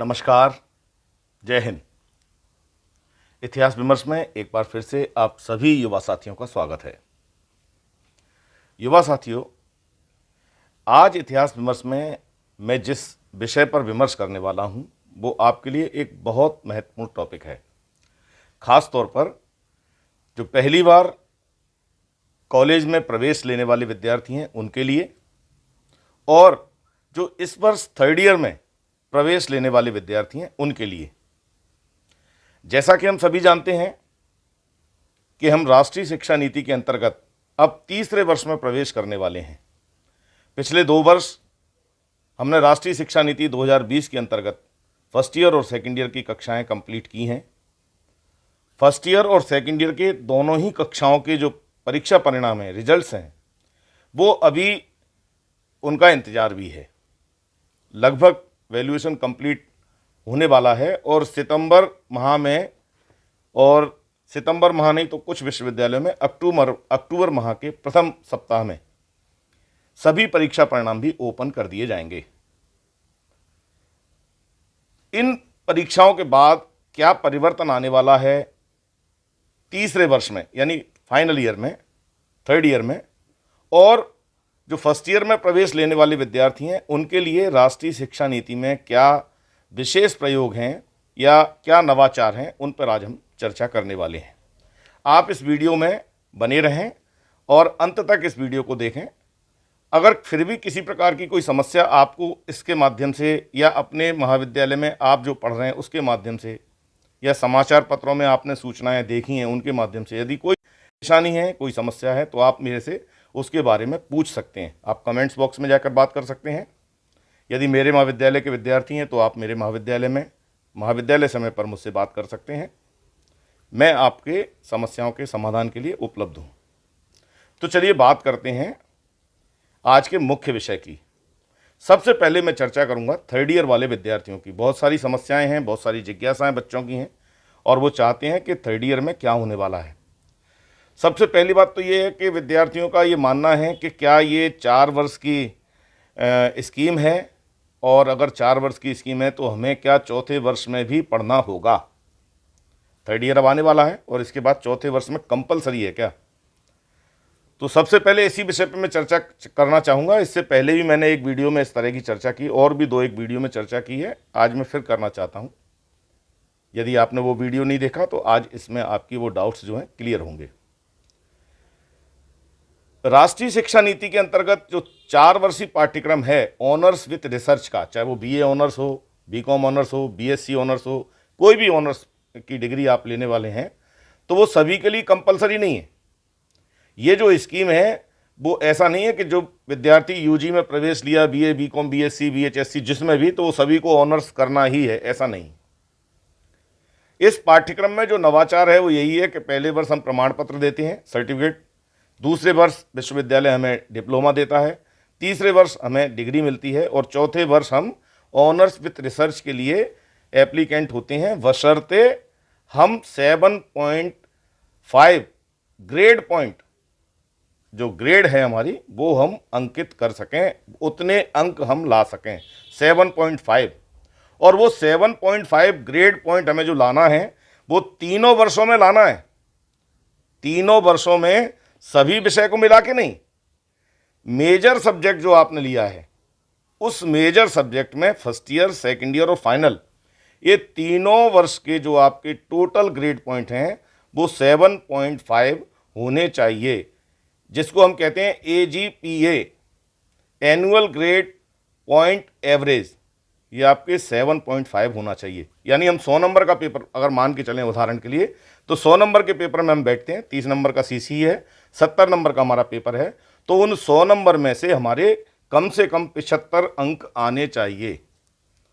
नमस्कार, जय हिंद। इतिहास विमर्श में एक बार फिर से आप सभी युवा साथियों का स्वागत है। युवा साथियों, आज इतिहास विमर्श में मैं जिस विषय पर विमर्श करने वाला हूं वो आपके लिए एक बहुत महत्वपूर्ण टॉपिक है। खास तौर पर जो पहली बार कॉलेज में प्रवेश लेने वाले विद्यार्थी हैं उनके लिए, और जो इस वर्ष थर्ड ईयर में प्रवेश लेने वाले विद्यार्थी हैं उनके लिए। जैसा कि हम सभी जानते हैं कि हम राष्ट्रीय शिक्षा नीति के अंतर्गत अब तीसरे वर्ष में प्रवेश करने वाले हैं। पिछले 2 वर्ष हमने राष्ट्रीय शिक्षा नीति 2020 के अंतर्गत फर्स्ट ईयर और सेकेंड ईयर की कक्षाएं कंप्लीट की हैं। फर्स्ट ईयर और सेकेंड ईयर के दोनों ही कक्षाओं के जो परीक्षा परिणाम हैं, रिजल्ट्स हैं, वो अभी उनका इंतजार भी है। लगभग वैल्यूएशन कंप्लीट होने वाला है और सितंबर माह में, और सितंबर माह नहीं तो कुछ विश्वविद्यालयों में अक्टूबर माह के प्रथम सप्ताह में सभी परीक्षा परिणाम भी ओपन कर दिए जाएंगे। इन परीक्षाओं के बाद क्या परिवर्तन आने वाला है तीसरे वर्ष में, यानी फाइनल ईयर में, थर्ड ईयर में, और जो फर्स्ट ईयर में प्रवेश लेने वाले विद्यार्थी हैं उनके लिए राष्ट्रीय शिक्षा नीति में क्या विशेष प्रयोग हैं या क्या नवाचार हैं, उन पर आज हम चर्चा करने वाले हैं। आप इस वीडियो में बने रहें और अंत तक इस वीडियो को देखें। अगर फिर भी किसी प्रकार की कोई समस्या आपको इसके माध्यम से, या अपने महाविद्यालय में आप जो पढ़ रहे हैं उसके माध्यम से, या समाचार पत्रों में आपने सूचनाएं देखी हैं उनके माध्यम से, यदि कोई परेशानी है, कोई समस्या है, तो आप मेरे से उसके बारे में पूछ सकते हैं। आप कमेंट्स बॉक्स में जाकर बात कर सकते हैं। यदि मेरे महाविद्यालय के विद्यार्थी हैं तो आप मेरे महाविद्यालय समय पर मुझसे बात कर सकते हैं। मैं आपके समस्याओं के समाधान के लिए उपलब्ध हूँ। तो चलिए बात करते हैं आज के मुख्य विषय की। सबसे पहले मैं चर्चा करूंगा थर्ड ईयर वाले विद्यार्थियों की। बहुत सारी समस्याएं हैं, बहुत सारी जिज्ञासाएं बच्चों की हैं, और वो चाहते हैं कि थर्ड ईयर में क्या होने वाला है। सबसे पहली बात तो ये है कि विद्यार्थियों का ये मानना है कि क्या ये 4 वर्ष की स्कीम है, और अगर 4 वर्ष की स्कीम है तो हमें क्या चौथे वर्ष में भी पढ़ना होगा। थर्ड ईयर अब आने वाला है और इसके बाद चौथे वर्ष में कंपलसरी है क्या। तो सबसे पहले इसी विषय पर मैं चर्चा करना चाहूँगा। इससे पहले भी मैंने एक वीडियो में इस तरह की चर्चा की, और भी 2-1 वीडियो में चर्चा की है। आज मैं फिर करना चाहता हूँ। यदि आपने वो वीडियो नहीं देखा तो आज इसमें आपकी वो डाउट्स जो हैं क्लियर होंगे। राष्ट्रीय शिक्षा नीति के अंतर्गत जो 4 वर्षीय पाठ्यक्रम है ऑनर्स विद रिसर्च का, चाहे वो बीए ऑनर्स हो, बीकॉम ऑनर्स हो, बीएससी ऑनर्स हो, कोई भी ऑनर्स की डिग्री आप लेने वाले हैं, तो वो सभी के लिए कंपलसरी नहीं है। ये जो स्कीम है वो ऐसा नहीं है कि जो विद्यार्थी यूजी में प्रवेश लिया, बीए, बीकॉम, बीएससी, बीएचएससी, जिसमें भी, तो वो सभी को ऑनर्स करना ही है, ऐसा नहीं। इस पाठ्यक्रम में जो नवाचार है वो यही है कि पहले वर्ष हम प्रमाण पत्र देते हैं, सर्टिफिकेट, दूसरे वर्ष विश्वविद्यालय हमें डिप्लोमा देता है, तीसरे वर्ष हमें डिग्री मिलती है, और चौथे वर्ष हम ऑनर्स विथ रिसर्च के लिए एप्लीकेंट होते हैं, बशर्ते हम 7.5 ग्रेड पॉइंट, जो ग्रेड है हमारी, वो हम अंकित कर सकें, उतने अंक हम ला सकें, 7.5। और वो 7.5 ग्रेड पॉइंट हमें जो लाना है वो तीनों वर्षों में लाना है। तीनों वर्षों में, सभी विषय को मिला के नहीं। मेजर सब्जेक्ट जो आपने लिया है उस मेजर सब्जेक्ट में फर्स्ट ईयर, सेकेंड ईयर और फाइनल, ये तीनों वर्ष के जो आपके टोटल ग्रेड पॉइंट हैं वो 7.5 होने चाहिए, जिसको हम कहते हैं AGPA, annual grade point average. ये आपके 7.5 होना चाहिए। यानी हम 100 नंबर का पेपर अगर मान के चलें उदाहरण के लिए, तो 100 नंबर के पेपर में हम बैठते हैं, 30 नंबर का CC है, 70 नंबर का हमारा पेपर है, तो उन 100 नंबर में से हमारे कम से कम 75 अंक आने चाहिए।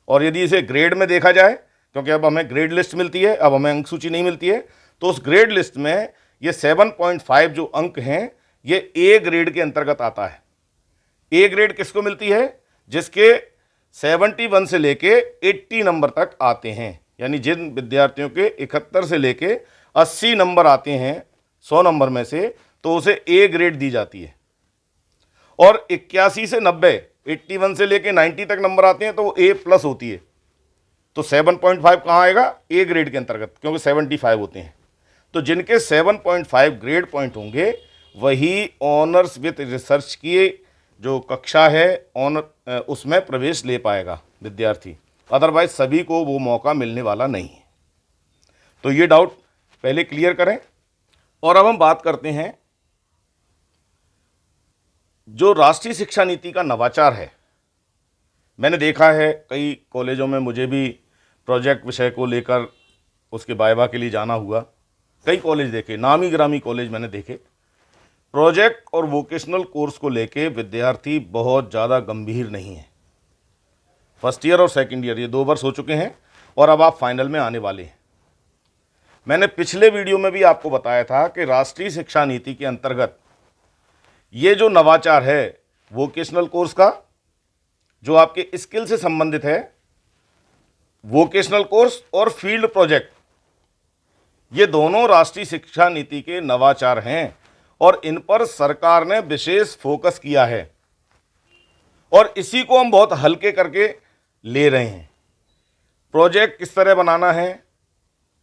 और यदि इसे ग्रेड में देखा जाए, क्योंकि अब हमें ग्रेड लिस्ट मिलती है, अब हमें अंक सूची नहीं मिलती है, तो उस ग्रेड लिस्ट में ये 7.5 जो अंक हैं ये A ग्रेड के अंतर्गत आता है। A ग्रेड किसको मिलती है? जिसके 71 से लेके 80 नंबर तक आते हैं। यानी जिन विद्यार्थियों के 71 से लेके 80 नंबर आते हैं 100 नंबर में से, तो उसे A ग्रेड दी जाती है। और 81 से 90, 81 से लेके 90 तक नंबर आते हैं तो वो A+ होती है। तो 7.5 कहाँ आएगा? ए ग्रेड के अंतर्गत, क्योंकि 75 होते हैं। तो जिनके 7.5 ग्रेड पॉइंट होंगे वही ऑनर्स विद रिसर्च की जो कक्षा है ऑनर उसमें प्रवेश ले पाएगा विद्यार्थी, अदरवाइज सभी को वो मौका मिलने वाला नहीं है। तो ये डाउट पहले क्लियर करें। और अब हम बात करते हैं जो राष्ट्रीय शिक्षा नीति का नवाचार है। मैंने देखा है कई कॉलेजों में, मुझे भी प्रोजेक्ट विषय को लेकर उसके वाइवा के लिए जाना हुआ। कई कॉलेज देखे, नामी ग्रामी कॉलेज मैंने देखे, प्रोजेक्ट और वोकेशनल कोर्स को लेके विद्यार्थी बहुत ज़्यादा गंभीर नहीं है। फर्स्ट ईयर और सेकंड ईयर ये 2 वर्ष हो चुके हैं और अब आप फाइनल में आने वाले हैं। मैंने पिछले वीडियो में भी आपको बताया था कि राष्ट्रीय शिक्षा नीति के अंतर्गत ये जो नवाचार है वोकेशनल कोर्स का, जो आपके स्किल से संबंधित है, वोकेशनल कोर्स और फील्ड प्रोजेक्ट, ये दोनों राष्ट्रीय शिक्षा नीति के नवाचार हैं और इन पर सरकार ने विशेष फोकस किया है और इसी को हम बहुत हल्के करके ले रहे हैं। प्रोजेक्ट किस तरह बनाना है,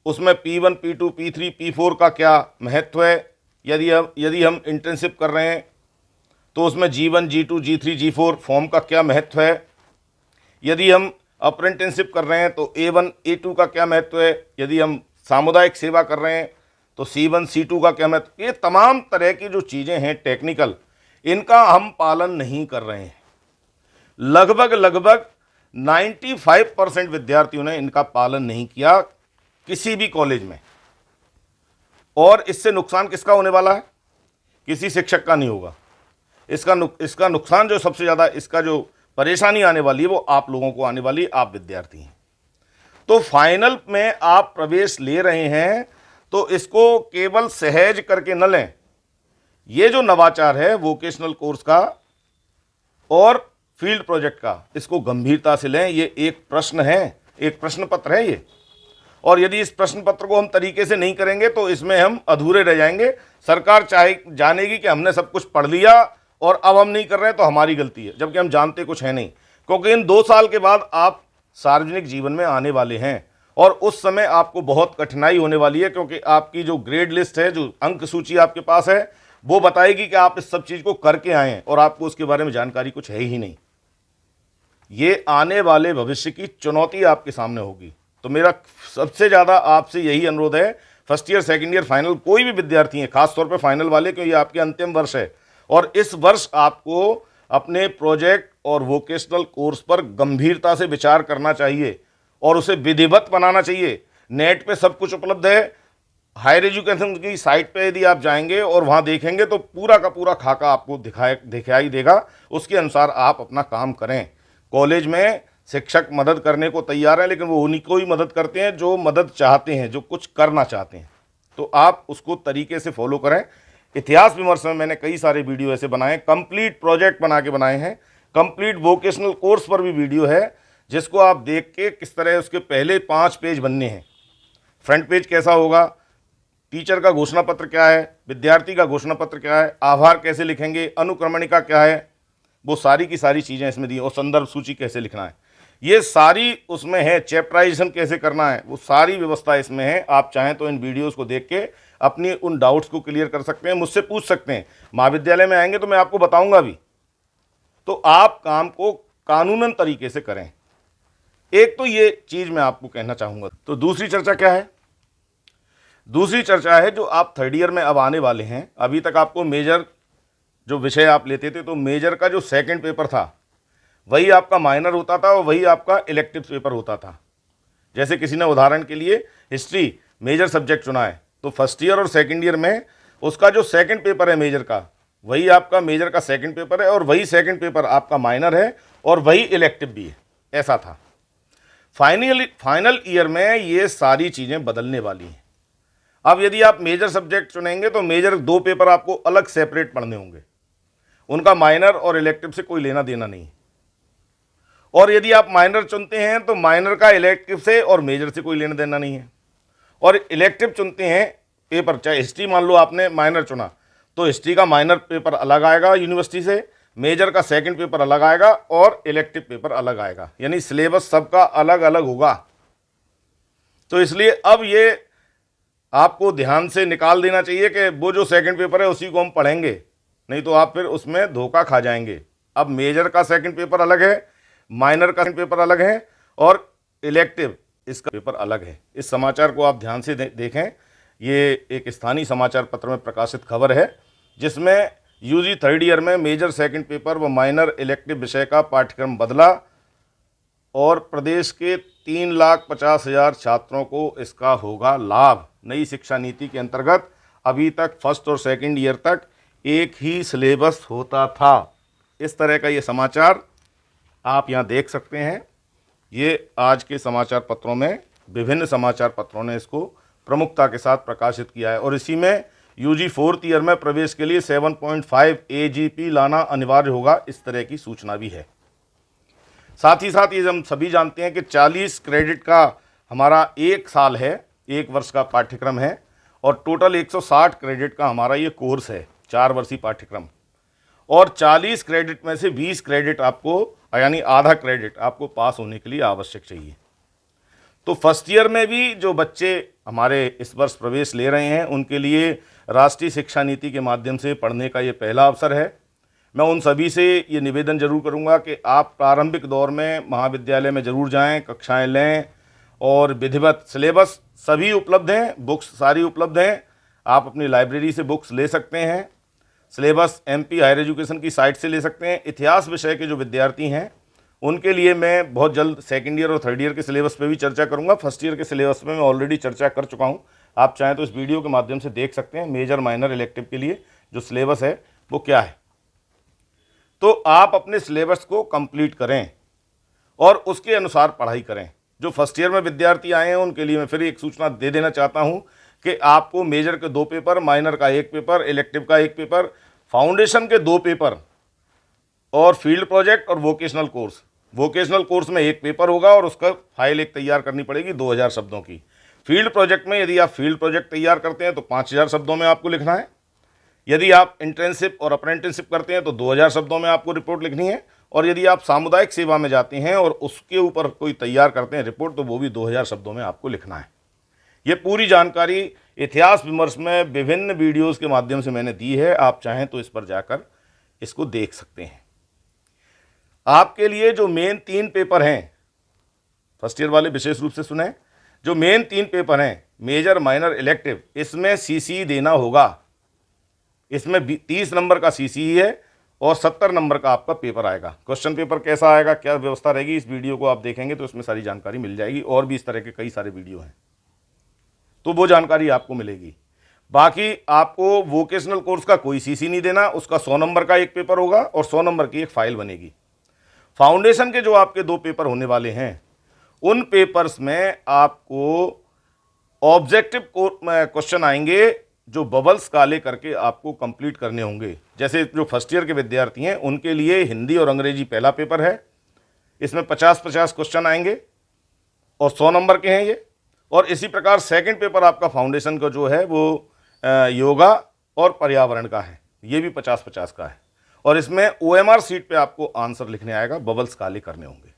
उसमें P1, P2, P3, P4 का क्या महत्व है। यदि हम इंटर्नशिप कर रहे हैं तो उसमें G1, G2, G3, G4 form का क्या महत्व है। यदि हम अप्रेंटिसशिप कर रहे हैं तो A1, A2 का क्या महत्व है। यदि हम सामुदायिक सेवा कर रहे हैं तो C1, C2 का क्या महत्व। ये तमाम तरह की जो चीज़ें हैं टेक्निकल, इनका हम पालन नहीं कर रहे हैं। लगभग 95% विद्यार्थियों ने इनका पालन नहीं किया किसी भी कॉलेज में। और इससे नुकसान किसका होने वाला है? किसी शिक्षक का नहीं होगा। इसका नुकसान जो सबसे ज़्यादा, इसका जो परेशानी आने वाली है वो आप लोगों को आने वाली, आप विद्यार्थी हैं। तो फाइनल में आप प्रवेश ले रहे हैं तो इसको केवल सहज करके न लें। ये जो नवाचार है वोकेशनल कोर्स का और फील्ड प्रोजेक्ट का, इसको गंभीरता से लें। ये एक प्रश्न है, एक प्रश्न पत्र है ये, और यदि इस प्रश्न पत्र को हम तरीके से नहीं करेंगे तो इसमें हम अधूरे रह जाएंगे। सरकार चाहे जानेगी कि हमने सब कुछ पढ़ लिया और अब हम नहीं कर रहे हैं तो हमारी गलती है, जबकि हम जानते कुछ है नहीं। क्योंकि इन 2 साल के बाद आप सार्वजनिक जीवन में आने वाले हैं और उस समय आपको बहुत कठिनाई होने वाली है, क्योंकि आपकी जो ग्रेड लिस्ट है, जो अंक सूची आपके पास है, वो बताएगी कि आप इस सब चीज़ को करके आए हैं और आपको उसके बारे में जानकारी कुछ है ही नहीं। ये आने वाले भविष्य की चुनौती आपके सामने होगी। तो मेरा सबसे ज़्यादा आपसे यही अनुरोध है, first year, second year, final कोई भी विद्यार्थी हैं, खासतौर पे फाइनल वाले, क्योंकि ये आपके अंतिम वर्ष है और इस वर्ष आपको अपने प्रोजेक्ट और वोकेशनल कोर्स पर गंभीरता से विचार करना चाहिए और उसे विधिवत बनाना चाहिए। नेट पे सब कुछ उपलब्ध है। हायर एजुकेशन की साइट पे यदि आप जाएंगे और वहाँ देखेंगे तो पूरा का पूरा खाका आपको दिखाई देगा। उसके अनुसार आप अपना काम करें। कॉलेज में शिक्षक मदद करने को तैयार हैं, लेकिन वो उन्हीं को ही मदद करते हैं जो मदद चाहते हैं, जो कुछ करना चाहते हैं। तो आप उसको तरीके से फॉलो करें। इतिहास विमर्श में मैंने कई सारे वीडियो ऐसे बनाए, कंप्लीट प्रोजेक्ट बना के बनाए हैं। कंप्लीट वोकेशनल कोर्स पर भी वीडियो है, जिसको आप देख के किस तरह उसके पहले 5 पेज बनने हैं। फ्रंट पेज कैसा होगा, टीचर का घोषणा पत्र क्या है, विद्यार्थी का घोषणा पत्र क्या है, आभार कैसे लिखेंगे, अनुक्रमणिका क्या है, वो सारी की सारी चीज़ें इसमें दी, और संदर्भ सूची कैसे लिखना है, ये सारी उसमें है। चैप्टराइजेशन कैसे करना है, वो सारी व्यवस्था इसमें है। आप चाहें तो इन वीडियोस को देख के अपनी उन डाउट्स को क्लियर कर सकते हैं, मुझसे पूछ सकते हैं। महाविद्यालय में आएंगे तो मैं आपको बताऊंगा भी। तो आप काम को कानूनन तरीके से करें। एक तो ये चीज़ मैं आपको कहना चाहूँगा। तो दूसरी चर्चा क्या है? दूसरी चर्चा है जो आप थर्ड ईयर में अब आने वाले हैं। अभी तक आपको मेजर जो विषय आप लेते थे, तो मेजर का जो सेकंड पेपर था वही आपका माइनर होता था और वही आपका इलेक्टिव पेपर होता था। जैसे किसी ने उदाहरण के लिए हिस्ट्री मेजर सब्जेक्ट चुना है, तो फर्स्ट ईयर और सेकंड ईयर में उसका जो सेकंड पेपर है मेजर का, वही आपका मेजर का सेकंड पेपर है और वही सेकंड पेपर आपका माइनर है और वही इलेक्टिव भी है। ऐसा था। फाइनल ईयर में ये सारी चीज़ें बदलने वाली हैं। अब यदि आप मेजर सब्जेक्ट चुनेंगे तो मेजर 2 पेपर आपको अलग सेपरेट पढ़ने होंगे, उनका माइनर और इलेक्टिव से कोई लेना देना नहीं। और यदि आप माइनर चुनते हैं तो माइनर का इलेक्टिव से और मेजर से कोई लेना देना नहीं है। और इलेक्टिव चुनते हैं पेपर, चाहे हिस्ट्री मान लो आपने माइनर चुना, तो हिस्ट्री का माइनर पेपर अलग आएगा यूनिवर्सिटी से, मेजर का सेकंड पेपर अलग आएगा और इलेक्टिव पेपर अलग आएगा। यानी सिलेबस सबका अलग अलग होगा। तो इसलिए अब ये आपको ध्यान से निकाल देना चाहिए कि वो जो सेकंड पेपर है उसी को हम पढ़ेंगे, नहीं तो आप फिर उसमें धोखा खा जाएंगे। अब मेजर का सेकंड पेपर अलग है, माइनर का सेकंड पेपर अलग है और इलेक्टिव इसका पेपर अलग है। इस समाचार को आप ध्यान से देखें। ये एक स्थानीय समाचार पत्र में प्रकाशित खबर है जिसमें यूजी थर्ड ईयर में मेजर सेकंड पेपर व माइनर इलेक्टिव विषय का पाठ्यक्रम बदला और प्रदेश के 3,50,000 छात्रों को इसका होगा लाभ। नई शिक्षा नीति के अंतर्गत अभी तक फर्स्ट और सेकंड ईयर तक एक ही सिलेबस होता था। इस तरह का ये समाचार आप यहाँ देख सकते हैं। ये आज के समाचार पत्रों में विभिन्न समाचार पत्रों ने इसको प्रमुखता के साथ प्रकाशित किया है और इसी में यूजी फोर्थ ईयर में प्रवेश के लिए 7.5 AGP लाना अनिवार्य होगा, इस तरह की सूचना भी है। साथ ही साथ ये हम सभी जानते हैं कि 40 क्रेडिट का हमारा एक साल है, एक वर्ष का पाठ्यक्रम है और टोटल 160 क्रेडिट का हमारा ये कोर्स है, 4 वर्षीय पाठ्यक्रम। और 40 क्रेडिट में से 20 क्रेडिट आपको यानी आधा क्रेडिट आपको पास होने के लिए आवश्यक चाहिए। तो फर्स्ट ईयर में भी जो बच्चे हमारे इस वर्ष प्रवेश ले रहे हैं उनके लिए राष्ट्रीय शिक्षा नीति के माध्यम से पढ़ने का ये पहला अवसर है। मैं उन सभी से ये निवेदन जरूर करूंगा कि आप प्रारंभिक दौर में महाविद्यालय में ज़रूर जाएं, कक्षाएं लें और विधिवत सिलेबस सभी उपलब्ध हैं, बुक्स सारी उपलब्ध हैं। आप अपनी लाइब्रेरी से बुक्स ले सकते हैं, सिलेबस MP हायर एजुकेशन की साइट से ले सकते हैं। इतिहास विषय के जो विद्यार्थी हैं उनके लिए मैं बहुत जल्द सेकंड ईयर और थर्ड ईयर के सिलेबस पे भी चर्चा करूंगा। फर्स्ट ईयर के सिलेबस में मैं ऑलरेडी चर्चा कर चुका हूं, आप चाहें तो इस वीडियो के माध्यम से देख सकते हैं। मेजर माइनर इलेक्टिव के लिए जो सिलेबस है वो क्या है, तो आप अपने सिलेबस को कंप्लीट करें और उसके अनुसार पढ़ाई करें। जो फर्स्ट ईयर में विद्यार्थी आए हैं उनके लिए मैं फिर एक सूचना दे देना चाहता हूं कि आपको मेजर के 2 पेपर, माइनर का 1 पेपर, इलेक्टिव का 1 पेपर, फाउंडेशन के 2 पेपर और फील्ड प्रोजेक्ट और वोकेशनल कोर्स। वोकेशनल कोर्स में 1 पेपर होगा और उसका फाइल एक तैयार करनी पड़ेगी 2000 शब्दों की। फील्ड प्रोजेक्ट में यदि आप फील्ड प्रोजेक्ट तैयार करते हैं तो 5000 शब्दों में आपको लिखना है। यदि आप इंटर्नशिप और अप्रेंटिसशिप करते हैं तो 2000 शब्दों में आपको रिपोर्ट लिखनी है। और यदि आप सामुदायिक सेवा में जाते हैं और उसके ऊपर कोई तैयार करते हैं रिपोर्ट तो वो भी 2000 शब्दों में आपको लिखना है। ये पूरी जानकारी इतिहास विमर्श में विभिन्न वीडियोज़ के माध्यम से मैंने दी है, आप चाहें तो इस पर जाकर इसको देख सकते हैं। आपके लिए जो मेन 3 पेपर हैं, फर्स्ट ईयर वाले विशेष रूप से सुने, जो मेन 3 पेपर हैं मेजर, माइनर, इलेक्टिव, इसमें CCE देना होगा। इसमें 30 नंबर का CCE है और 70 नंबर का आपका पेपर आएगा। क्वेश्चन पेपर कैसा आएगा, क्या व्यवस्था रहेगी, इस वीडियो को आप देखेंगे तो इसमें सारी जानकारी मिल जाएगी। और भी इस तरह के कई सारे वीडियो हैं तो वो जानकारी आपको मिलेगी। बाकी आपको वोकेशनल कोर्स का कोई CC नहीं देना, उसका 100 नंबर का एक पेपर होगा और 100 नंबर की एक फाइल बनेगी। फाउंडेशन के जो आपके 2 पेपर होने वाले हैं उन पेपर्स में आपको ऑब्जेक्टिव क्वेश्चन आएंगे जो बबल्स काले करके आपको कंप्लीट करने होंगे। जैसे जो फर्स्ट ईयर के विद्यार्थी हैं उनके लिए हिंदी और अंग्रेजी पहला पेपर है, इसमें 50-50 क्वेश्चन आएंगे और 100 नंबर के हैं ये। और इसी प्रकार सेकंड पेपर आपका फाउंडेशन का जो है वो योगा और पर्यावरण का है, ये भी 50-50 का है और इसमें OMR सीट पे आपको आंसर लिखने आएगा, बबल्स काले करने होंगे।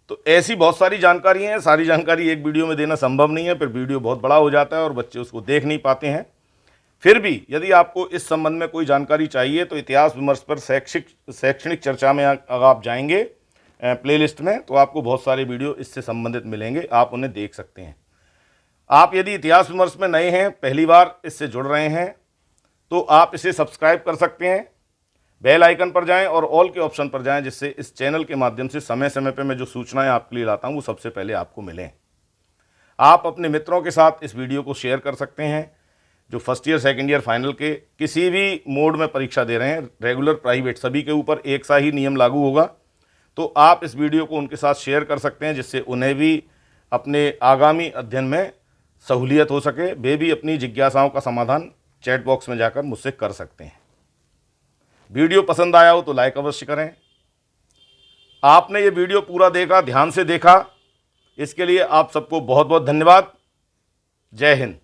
तो ऐसी बहुत सारी जानकारी हैं, सारी जानकारी एक वीडियो में देना संभव नहीं है, फिर वीडियो बहुत बड़ा हो जाता है और बच्चे उसको देख नहीं पाते हैं। फिर भी यदि आपको इस संबंध में कोई जानकारी चाहिए तो इतिहास विमर्श पर शैक्षणिक चर्चा में अगर आप जाएंगे प्लेलिस्ट में तो आपको बहुत सारे वीडियो इससे संबंधित मिलेंगे, आप उन्हें देख सकते हैं। आप यदि इतिहास विमर्श में नए हैं, पहली बार इससे जुड़ रहे हैं तो आप इसे सब्सक्राइब कर सकते हैं, बेल आइकन पर जाएं और ऑल के ऑप्शन पर जाएं, जिससे इस चैनल के माध्यम से समय समय पर मैं जो सूचनाएं आपके लिए लाता हूं वो सबसे पहले आपको मिलें। आप अपने मित्रों के साथ इस वीडियो को शेयर कर सकते हैं जो first year, second year, final के किसी भी मोड में परीक्षा दे रहे हैं, रेगुलर, प्राइवेट, सभी के ऊपर एक सा ही नियम लागू होगा। तो आप इस वीडियो को उनके साथ शेयर कर सकते हैं जिससे उन्हें भी अपने आगामी अध्ययन में सहूलियत हो सके। वे भी अपनी जिज्ञासाओं का समाधान चैट बॉक्स में जाकर मुझसे कर सकते हैं। वीडियो पसंद आया हो तो लाइक अवश्य करें। आपने ये वीडियो पूरा देखा, ध्यान से देखा, इसके लिए आप सबको बहुत बहुत धन्यवाद। जय हिंद।